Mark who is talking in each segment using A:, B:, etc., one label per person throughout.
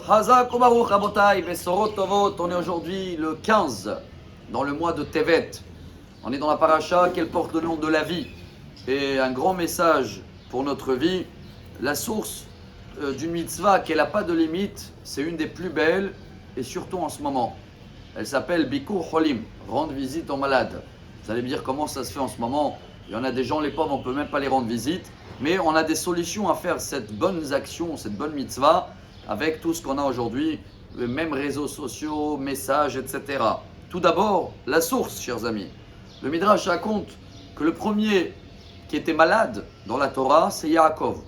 A: Hazak Ubaruch Rabotai, Besorot Tovot. On est aujourd'hui le 15 dans le mois de Tevet. On est dans la paracha qu'elle porte le nom de la vie. Et un grand message pour notre vie. La source d'une mitzvah qu'elle n'a pas de limite, c'est une des plus belles et surtout en ce moment. Elle s'appelle Bikur Cholim, rendre visite aux malades. Vous allez me dire comment ça se fait en ce moment. Il y en a des gens, les pauvres, on ne peut même pas les rendre visite. Mais on a des solutions à faire cette bonne action, cette bonne mitzvah, avec tout ce qu'on a aujourd'hui, les mêmes réseaux sociaux, messages, etc. Tout d'abord, la source, chers amis. Le Midrash raconte que le premier qui était malade dans la Torah, c'est Yaakov.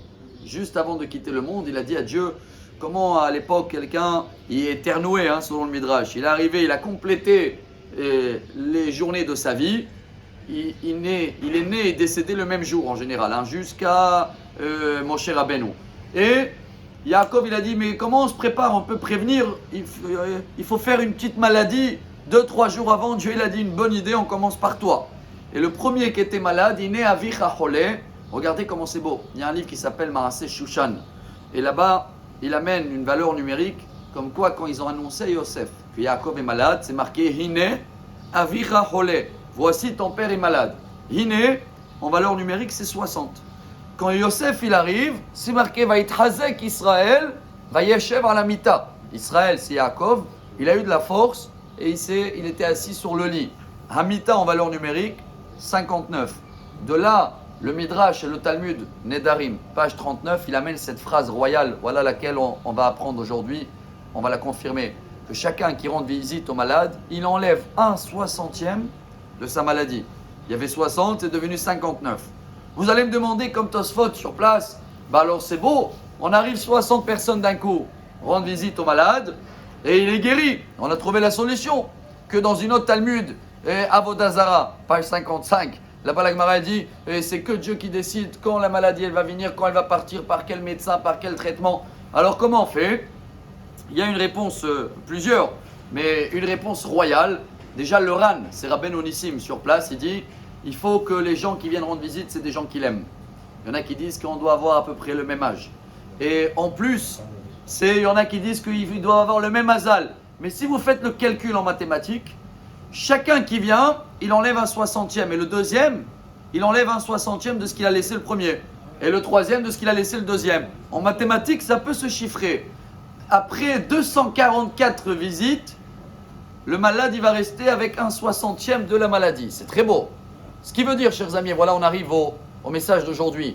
A: Juste avant de quitter le monde, il a dit à Dieu, comment à l'époque quelqu'un, il est éternoué selon le Midrash. Il est arrivé, il a complété les journées de sa vie. Il est né et décédé le même jour en général, jusqu'à Moshe Rabbeinu. Et Yaakov, il a dit, mais comment on se prépare? On peut prévenir, il faut faire une petite maladie 2-3 jours avant. Dieu, il a dit, une bonne idée, on commence par toi. Et le premier qui était malade, il naît à Vichacholé. Regardez comment c'est beau. Il y a un livre qui s'appelle Marasé Shushan. Et là-bas, il amène une valeur numérique, comme quoi quand ils ont annoncé à Yosef que Yaakov est malade, c'est marqué Hine Avichacholé. Voici ton père est malade. Hine, en valeur numérique, c'est 60. Quand Yosef il arrive, c'est marqué Vaïthazek Israël, Vayeshev Alamita. Israël, c'est Yaakov, il a eu de la force et il était assis sur le lit. Hamita en valeur numérique, 59. De là, le Midrash et le Talmud, Nedarim, page 39, il amène cette phrase royale, voilà laquelle on va apprendre aujourd'hui, on va la confirmer, que chacun qui rend visite au malade, il enlève 1/60 de sa maladie. Il y avait 60, c'est devenu 59. Vous allez me demander, comme Tosfot sur place, alors c'est beau, on arrive 60 personnes d'un coup, rendre visite au malade, et il est guéri. On a trouvé la solution. Que dans une autre Talmud, Avodazara, page 55, là-bas la Gemara dit, c'est que Dieu qui décide quand la maladie elle va venir, quand elle va partir, par quel médecin, par quel traitement. Alors comment on fait? Il y a une réponse, plusieurs, mais une réponse royale. Déjà, le Ran, c'est Rabbeinu Nissim sur place, il dit il faut que les gens qui viennent rendre visite, c'est des gens qu'il aime. Il y en a qui disent qu'on doit avoir à peu près le même âge. Et en plus, il y en a qui disent qu'il doit avoir le même azal. Mais si vous faites le calcul en mathématiques, chacun qui vient, il enlève 1/60. Et le deuxième, il enlève 1/60 de ce qu'il a laissé le premier. Et le troisième de ce qu'il a laissé le deuxième. En mathématiques, ça peut se chiffrer. Après 244 visites, le malade, il va rester avec 1/60 de la maladie. C'est très beau. Ce qui veut dire, chers amis, voilà, on arrive au message d'aujourd'hui.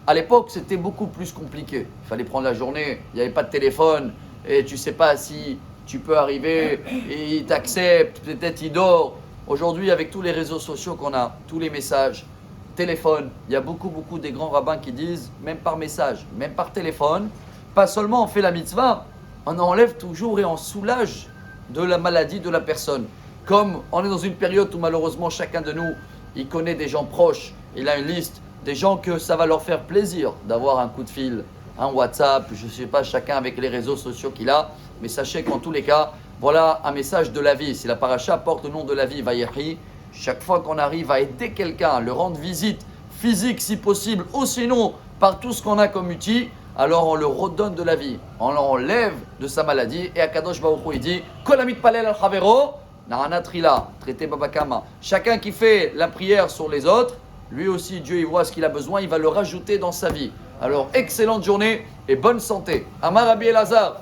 A: À l'époque, c'était beaucoup plus compliqué. Il fallait prendre la journée, il n'y avait pas de téléphone, et tu ne sais pas si tu peux arriver, et il t'accepte, peut-être il dort. Aujourd'hui, avec tous les réseaux sociaux qu'on a, tous les messages, téléphone, il y a beaucoup des grands rabbins qui disent, même par message, même par téléphone, pas seulement on fait la mitzvah, on enlève toujours et on soulage de la maladie de la personne. Comme on est dans une période où malheureusement chacun de nous, il connaît des gens proches, il a une liste, des gens que ça va leur faire plaisir d'avoir un coup de fil, un WhatsApp, je ne sais pas, chacun avec les réseaux sociaux qu'il a, mais sachez qu'en tous les cas, voilà un message de la vie. Si la paracha porte le nom de la vie, Vayechi, chaque fois qu'on arrive à aider quelqu'un, le rendre visite physique si possible, ou sinon par tout ce qu'on a comme outil, alors on le redonne de la vie, on l'enlève de sa maladie. Et Akadosh Baruch Hu, il dit Kolamit palel al chavero, na'anatrila, traité babakama. Chacun qui fait la prière sur les autres, lui aussi Dieu il voit ce qu'il a besoin, il va le rajouter dans sa vie. Alors excellente journée et bonne santé. Amar Rabbi Elazar.